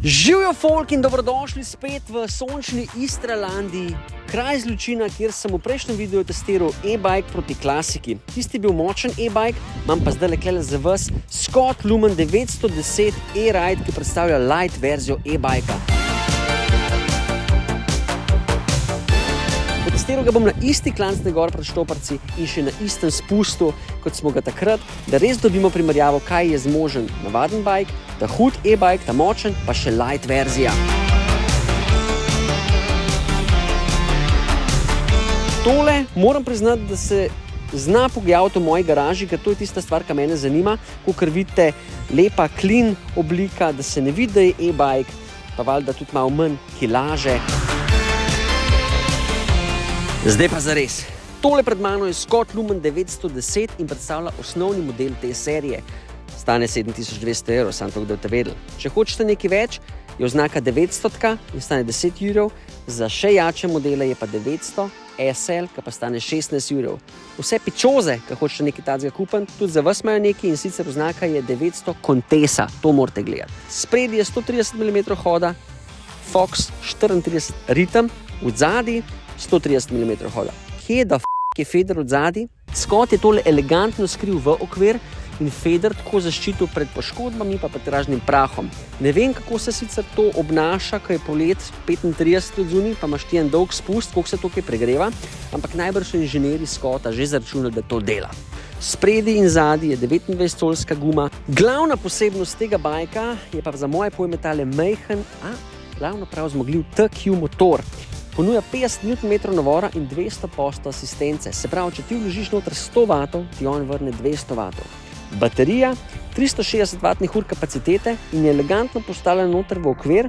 Živjo folk in dobrodošli spet v sončni Istralandiji, kraj zločina, kjer sem v prejšnjem videu testiral e-bike proti klasiki. Tisti je bil močen e-bike, imam pa zdaj lekle za vas Scott Lumen 910 e-ride, ki predstavlja light verzijo e-bajka. Potestiral ga bom na isti klancni gor pred Štoparci in še na istem spustu, kot smo ga takrat, da res dobimo primerjavo, kaj je zmožen navaden bike, ta hud e-bike, ta močen, pa še light verzija. Tole moram priznati, da se zna pogajati v moji garaži, ker to je tista stvar, ki mene zanima, kakor vidite, lepa, clean oblika, da se ne vidi, da je e-bike, pa valjda tudi malo manj kilaže. Zdaj pa zares. Tole pred mano je Scott Lumen 910 in predstavlja osnovni model te serije. Stane 7200 €, samo to, da boste vedeli. Če hočete nekaj več, je oznaka 900 in stane 10 €, za še jače modele je pa 900 SL, ki pa stane 16 €. Vse pičoze, ki hočete nekaj takega kupiti, tudi za vas imajo nekaj in sicer oznaka je 900 Contessa, to morate gledati. Spredi je 130 mm hoda, Fox 34 ritem, odzadi 130 mm hoda. Kje da je feder od zadaj? Scott je tole elegantno skril v okvir in feder tako zaščitil pred poškodbami pa pretražnim prahom. Ne vem, kako se sicer to obnaša, ko je polet 35 od zunaj, pa imaš ti en dolg spust, koliko se tukaj pregreva, ampak najbrž so inženirji Scotta že zaračunali, da to dela. Spredi in zadaj je 29-colska guma. Glavna posebnost tega bajka je pa za moje pojme tale majhen, glavno prav zmogljiv TQ motor. Ponuja 50 Nm navora in 200 posto asistence. Se pravi, če ti vložiš noter 100 W, ti on vrne 200 W. Baterija, 360 Wh kapacitete in je elegantno postavljena noter v okvir.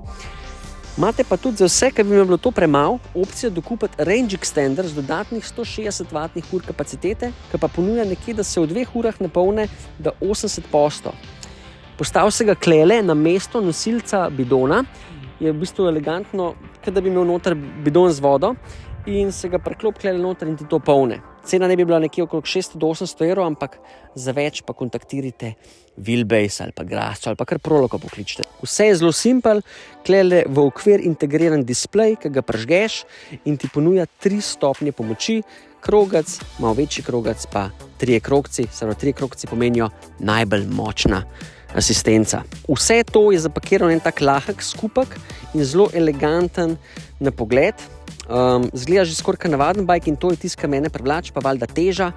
Imate pa tudi za vse, ki bi mi bilo to premalo, opcijo dokupiti range extender z dodatnih 160 Wh kapacitete, ki pa ponuja nekje, da se v 2 urah napolne do 80 posto. Postav se ga klele na mesto nosilca bidona, je v bistvu elegantno, kot da bi imel noter bidon z vodo in se ga preklop klele noter in ti to polne. Cena ne bi bila nekje okrog 600 do 800 €, ampak za več pa kontaktirajte Wheelbase ali pa Grasco ali pa kar Proloko pokličite. Vse je zelo simpel, klele v okvir integriran displej, ki ga pržgeš in ti ponuja 3 stopnje pomoči, krogec, malo večji krogec pa 3 krogci, samo 3 krogci pomenijo najbolj močna asistenca. Vse to je zapakiran en tak lahek skupek in zelo eleganten na pogled. Zgleda že skoraj navaden bike in to je tisto, kar mene privlači, pa valjda teža.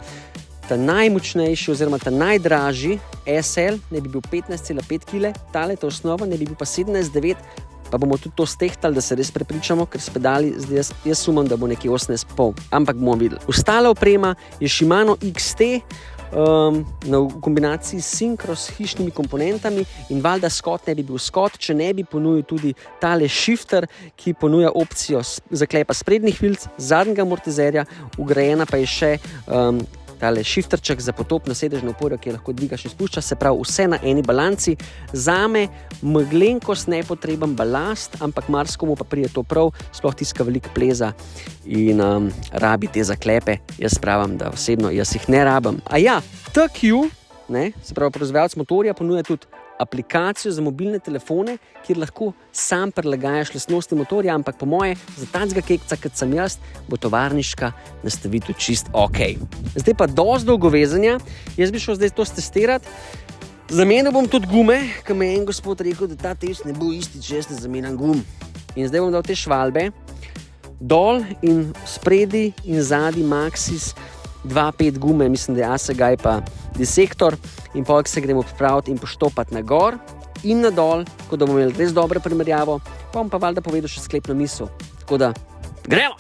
Ta najmočnejši oziroma ta najdražji SL ne bi bil 15,5 kg, tale ta osnova ne bi bil pa 17,9, pa bomo tudi to stehtali, da se res prepričamo, ker s pedali jaz sumam, da bo nekje 18,5, ampak bomo videli. Ostala oprema je Shimano XT, v kombinaciji s Synchro s hišnimi komponentami in valjda Scott ne bi bil Scott, če ne bi ponudil tudi tale shifter, ki ponuja opcijo zaklepa sprednjih vilic, zadnjega amortizerja, vgrajena pa je še tale shifterček za potopno sedežno oporo, ki je lahko dvigaš in spušča, se pravi vse na eni balanci. Zame meglenkost nepotreben balast, ampak marskomu pa prije to prav, sploh tiska veliko pleza in rabi te zaklepe. Jaz pravim, da osebno jaz jih ne rabim. A ja, TQ, se pravi proizvajalec motorja, ponuja tudi aplikacijo za mobilne telefone, kjer lahko sam prilagajaš lastnosti motorja, ampak po moje, za takega kekca, kot sem jaz, bo tovarniška nastavitev čist ok. Zdaj pa dosti dolgo vezanja. Jaz bi šel zdaj to testirati. Zamenil bom tudi gume, ker me je en gospod rekel, da ta test ne bo isti, če jaz ne zamenjam gum. In zdaj bom dal te švalbe dol in spredi in zadaj Maxxis 2.5 gume, mislim, da je Assegai pa Dissector in poleg se gremo pripraviti in poštopati na gor in na dol, tako da bomo imeli res dobro primerjavo, pa bom pa valjda povedal še sklepno misel. Tako da, gremo!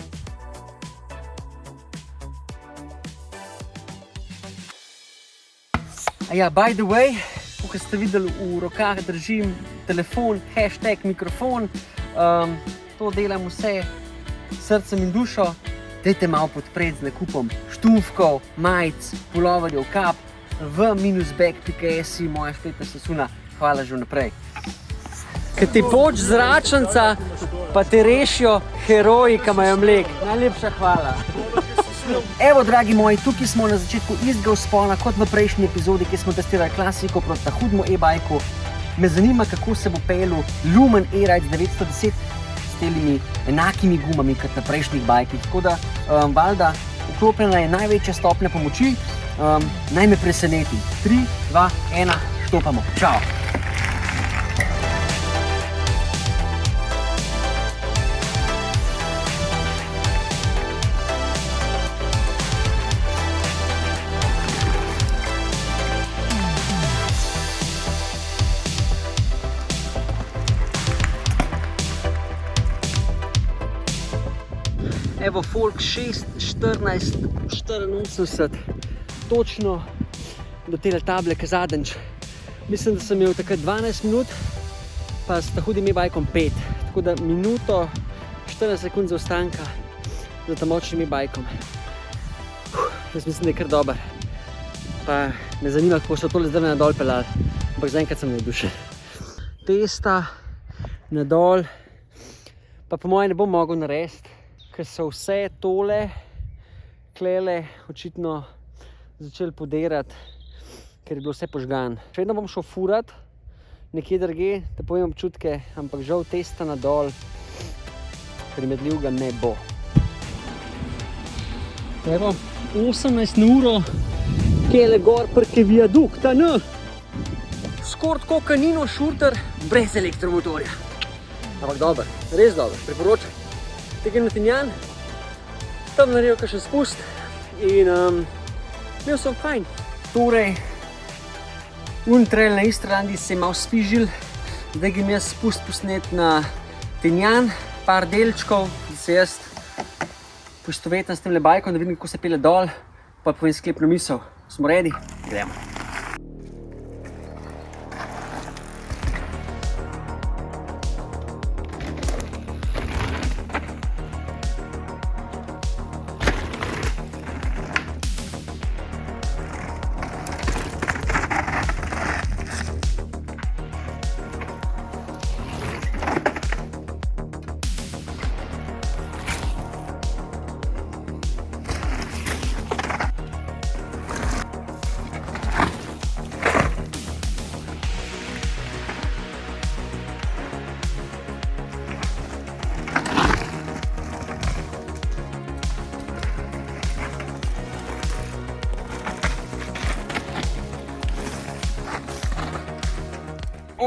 By the way, kot ste videli, v rokah držim telefon, #mikrofon, to delam vse srcem in dušo. Dajte malo podpreti z nakupom štufkov, majic, puloverjev, kap v -bag.si, moja spletna sesuna. Hvala že vnaprej. Ko ti poč zračanca, pa te rešijo heroji, ki imajo mlek. Najlepša hvala. Evo, dragi moji, tukaj smo na začetku istega vzpona, kot v prejšnji epizodi, ki smo testirali klasiko proti hudmu e-bajku. Me zanima, kako se bo pelil Lumen E-Ride 910 s temi enakimi gumami, kot na prejšnjih bajkih. Tako da, valjda, vklopljena je največja stopnja pomoči. Naj me preseneti. 3, 2, 1, štopamo. Čau! Evo, folk 6, 14, 84, točno do tele table, ki zadnjič. Mislim, da sem imel takrat 12 minut, pa s hudim e-bajkom 5. Tako da minuto, 14 sekund zaostanka za ta močnim e-bajkom. Jaz mislim, da je kar dober. Pa me zanima, kako so tole zdaj nadol pelali. Ampak zaenkrat sem navdušen. Testa nadol, pa po mojem ne bom mogel narediti, ker so vse tole klele očitno začeli podirati, ker je bilo vse požgan. Še vedno bom šel furat nekje drugje, da povem občutke, ampak žal testa nadol primerljivega ne bo. Evo, 18 na uro, kele gor prke viadukta, ne? Skoraj tako kanino šurter, brez elektromotorja. Ampak dober, res dober, priporočam. Tegem na Tinjan, tam naredil kakšen spust in imel sem fajn. Torej, trail na Istrlandi se je malo sfižil, zdaj grem jaz spust posnet na Tinjan, par delčkov, da se jaz poistovetam s temle bajkom, da vidim, kako se pele dol, pa povem sklepno misel. Smo ready? Gremo.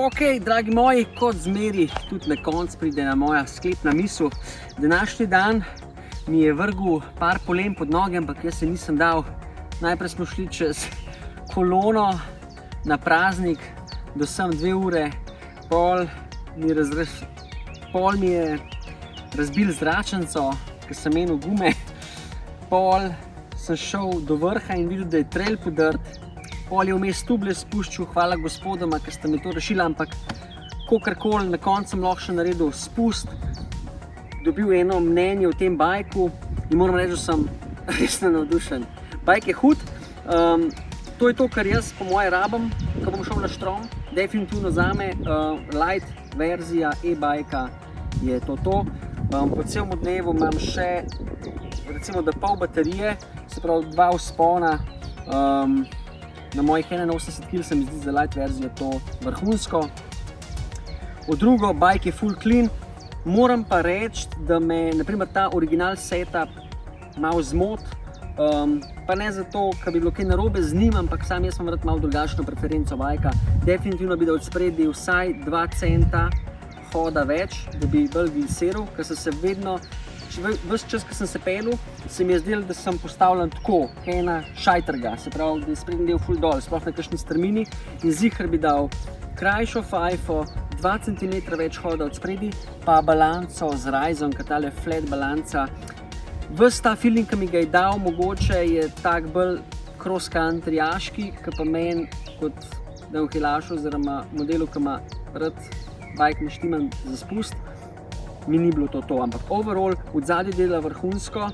Ok, dragi moji, kot zmeri, tudi na koncu pride na moja sklepna misel. Današnji dan mi je vrgel par polen pod noge, ampak jaz se nisem dal. Najprej smo šli čez kolono na praznik, do sem 2 ure, pol mi je razbil zračnico, ker sem menil gume. Pol sem šel do vrha in videl, da je trail podrt. Pol je vmes tuble spuščil, hvala gospodoma, ker ste mi to rešili, ampak kakorkoli, na koncu sem lahko še naredil spust, dobil eno mnenje o tem bajku in moram reči, da sem resno navdušen. Bajk je hud, to je to, kar jaz po moje rabim, ko bom šel na štrom. Definitivno zame light verzija e-bajka je to. Po celem dnevu imam še recimo da pol baterije, se pravi 2 vzpona. Na mojih 81 kg se mi zdi za light verzijo to vrhunsko. Od drugo, bike je full clean. Moram pa reči, da me naprimer ta original setup malo zmot. Pa ne zato, ker bi bilo kaj narobe z njim, ampak sam jaz imam rad malo drugačno preferenco bajka. Definitivno bi da od spredi vsaj 2 centa hoda več, da bi bolj glisiral, ker sem se vedno, ves čas, ko sem se pelil, se mi je zdelo, da sem postavljen tako, ena šajtrga, se pravi, da je sprednji del full dol, sploh na kakšni strmini in ziher bi dal krajšo fajfo, 2 cm več hoda od spredi, pa balanco z rajzom, ker tale flat balanca. Ves ta feeling, ki mi ga je dal, mogoče je tak bolj cross-country-jaški, ki pa meni kot downhillašu oziroma modelu, ki ima rad bike naštiman za spust, mi ni bilo to, ampak overall od zadnji dela vrhunsko,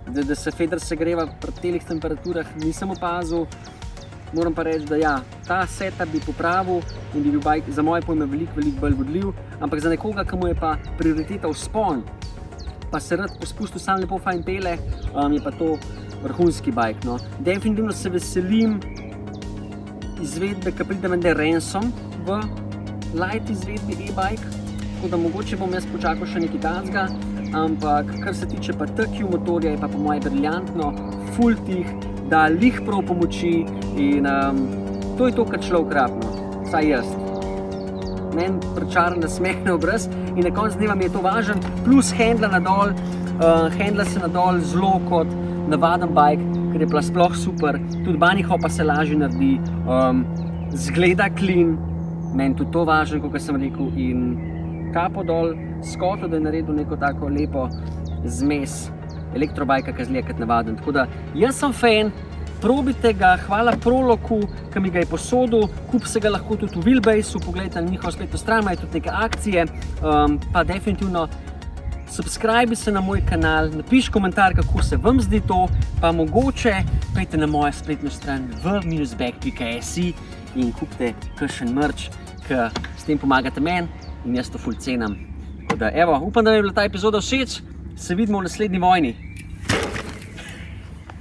da se feder segreva pri telih temperaturah nisem opazil. moram pa reči, da ja, ta setup bi popravil in bi bil bike za moje pojme veliko bolj vodljiv, ampak za nekoga, ki mu je pa prioriteta vzpon, pa se rad po spustu sam lepo fajn pele, je pa to vrhunski bike. No. Definitivno se veselim izvedbe, ki pride mende Ransom v light izvedbi e-bike, tako da mogoče bom jaz počakal še nekaj takega, ampak kar se tiče pa TQ motorja, je pa po moje briljantno, full tih, da lih prav pomoči in to je to, kar človek rabno, vsaj jaz. Meni pričaran nasmeh na obraz in na koncu dneva mi je to važen, plus handla nadol, handla se nadol zelo kot navaden bike, ker je bila sploh super, tudi bunny hopa se lažje naredi, zgleda clean, meni tudi to važen, kot sem rekel, in kapo dol Scottu, da je naredil neko tako lepo zmes elektrobajka, ki zgleda kot navaden. Tako da jaz sem fan, probite ga, hvala Proloku, ki mi ga je posodil, kup se ga lahko tudi v Wheelbase, pogledajte na njihovo spletno stran, imajo tudi neke akcije, pa definitivno subscribe se na moj kanal, napiš komentar, kako se vam zdi to, pa mogoče pejte na mojo spletno stran v-bag.si in kupite kakšen merch, ki s tem pomagate meni in jaz to ful cenam. Tako da, evo, upam, da mi je bila ta epizoda všeč, se vidimo v naslednji vojni.